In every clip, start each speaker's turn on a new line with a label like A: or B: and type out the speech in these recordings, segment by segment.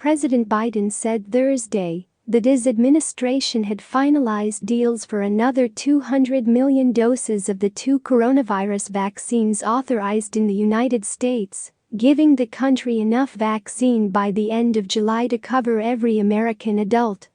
A: President Biden said Thursday that his administration had finalized deals for another 200 million doses of the two coronavirus vaccines authorized in the United States, giving the country enough vaccine by the end of July to cover every American adult.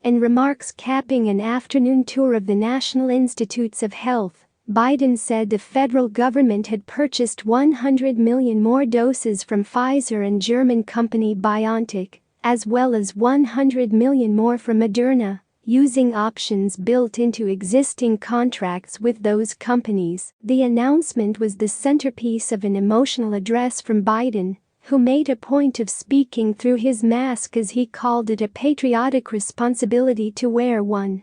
A: In remarks capping an afternoon tour of the National Institutes of Health, Biden said the federal government had purchased 100 million more doses from Pfizer and German company BioNTech, as well as 100 million more from Moderna, using options built into existing contracts with those companies. The announcement was the centerpiece of an emotional address from Biden, who made a point of speaking through his mask as he called it a patriotic responsibility to wear one.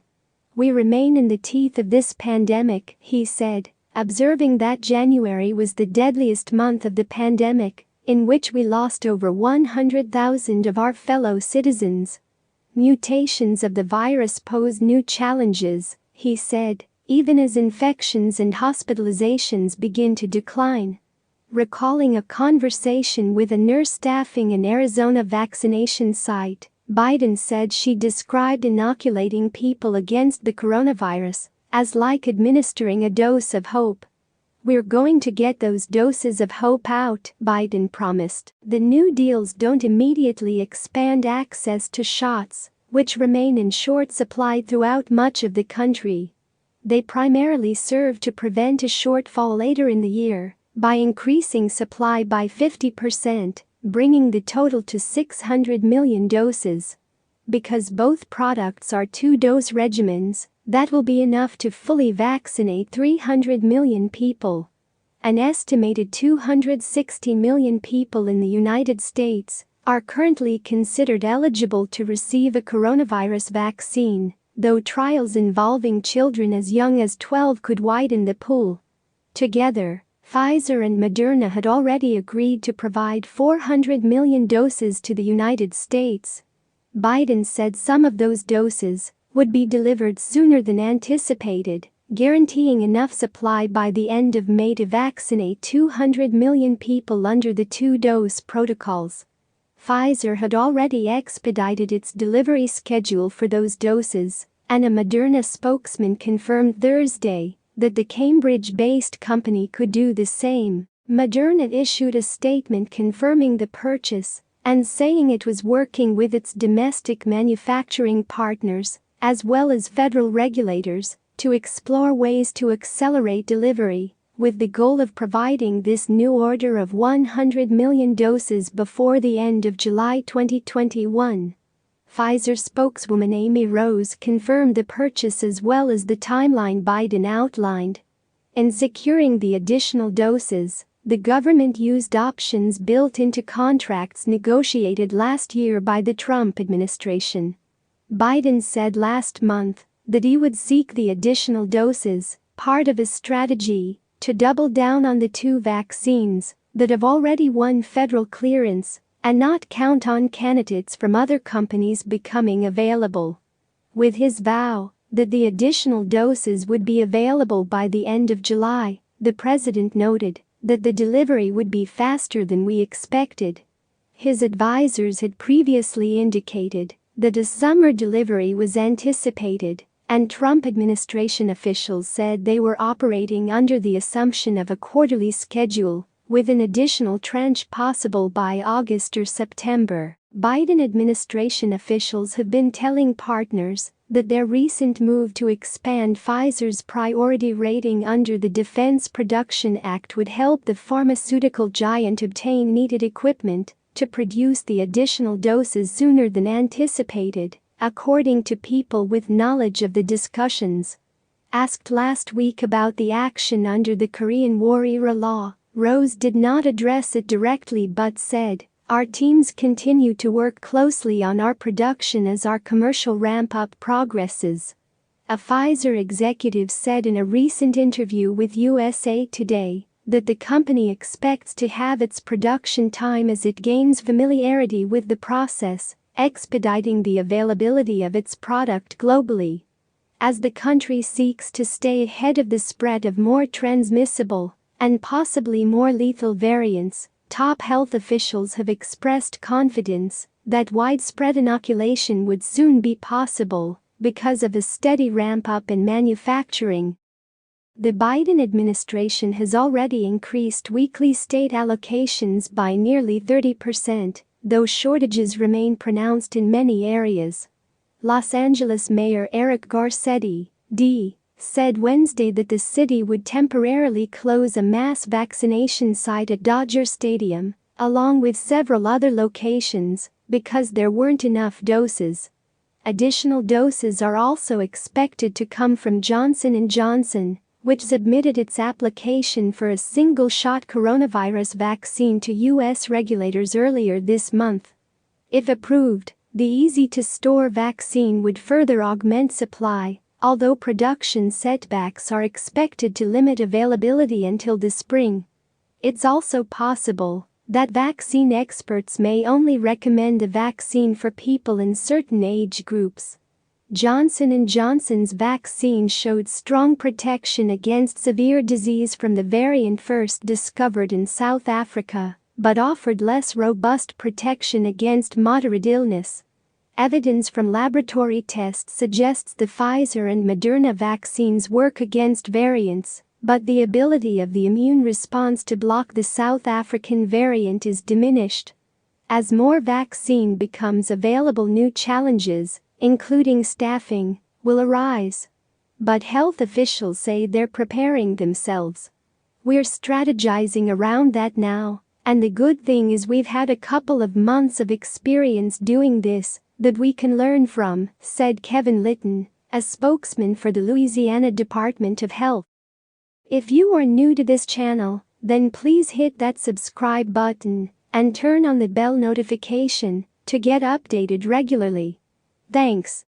A: "We remain in the teeth of this pandemic," he said, observing that January was the deadliest month of the pandemic, in which we lost over 100,000 of our fellow citizens. "Mutations of the virus pose new challenges," he said, even as infections and hospitalizations begin to decline. Recalling a conversation with a nurse staffing an Arizona vaccination site, Biden said she described inoculating people against the coronavirus as like administering a dose of hope. "We're going to get those doses of hope out," Biden promised. The new deals don't immediately expand access to shots, which remain in short supply throughout much of the country. They primarily serve to prevent a shortfall later in the year by increasing supply by 50%, bringing the total to 600 million doses. Because both products are two-dose regimens, that will be enough to fully vaccinate 300 million people. An estimated 260 million people in the United States are currently considered eligible to receive a coronavirus vaccine, though trials involving children as young as 12 could widen the pool. Together, Pfizer and Moderna had already agreed to provide 400 million doses to the United States. Biden said some of those doses would be delivered sooner than anticipated, guaranteeing enough supply by the end of May to vaccinate 200 million people under the two-dose protocols. Pfizer had already expedited its delivery schedule for those doses, and a Moderna spokesman confirmed Thursday that the Cambridge-based company could do the same. Moderna issued a statement confirming the purchase and saying it was working with its domestic manufacturing partners, as well as federal regulators, to explore ways to accelerate delivery, with the goal of providing this new order of 100 million doses before the end of July 2021. Pfizer spokeswoman Amy Rose confirmed the purchase as well as the timeline Biden outlined. In securing the additional doses, the government used options built into contracts negotiated last year by the Trump administration. Biden said last month that he would seek the additional doses, part of his strategy to double down on the two vaccines that have already won federal clearance and not count on candidates from other companies becoming available. With his vow that the additional doses would be available by the end of July, the president noted that the delivery would be faster than we expected. His advisors had previously indicated that a summer delivery was anticipated, and Trump administration officials said they were operating under the assumption of a quarterly schedule, with an additional tranche possible by August or September. Biden administration officials have been telling partners that their recent move to expand Pfizer's priority rating under the Defense Production Act would help the pharmaceutical giant obtain needed equipment to produce the additional doses sooner than anticipated, according to people with knowledge of the discussions. Asked last week about the action under the Korean War-era law, Rose did not address it directly but said, "Our teams continue to work closely on our production as our commercial ramp-up progresses." A Pfizer executive said in a recent interview with USA Today that the company expects to have its production time as it gains familiarity with the process, expediting the availability of its product globally. As the country seeks to stay ahead of the spread of more transmissible and possibly more lethal variants, top health officials have expressed confidence that widespread inoculation would soon be possible because of a steady ramp-up in manufacturing. The Biden administration has already increased weekly state allocations by nearly 30%, though shortages remain pronounced in many areas. Los Angeles Mayor Eric Garcetti, D., said Wednesday that the city would temporarily close a mass vaccination site at Dodger Stadium, along with several other locations, because there weren't enough doses. Additional doses are also expected to come from Johnson & Johnson, which submitted its application for a single-shot coronavirus vaccine to U.S. regulators earlier this month. If approved, the easy-to-store vaccine would further augment supply, although production setbacks are expected to limit availability until the spring. It's also possible that vaccine experts may only recommend a vaccine for people in certain age groups. Johnson & Johnson's vaccine showed strong protection against severe disease from the variant first discovered in South Africa, but offered less robust protection against moderate illness. Evidence from laboratory tests suggests the Pfizer and Moderna vaccines work against variants, but the ability of the immune response to block the South African variant is diminished. As more vaccine becomes available, new challenges, including staffing, will arise. But health officials say they're preparing themselves. We're strategizing around that now, and the good thing is we've had a couple of months of experience doing this that we can learn from, said Kevin Litton, a spokesman for the Louisiana Department of Health. If you are new to this channel, then please hit that subscribe button and turn on the bell notification to get updated regularly. Thanks.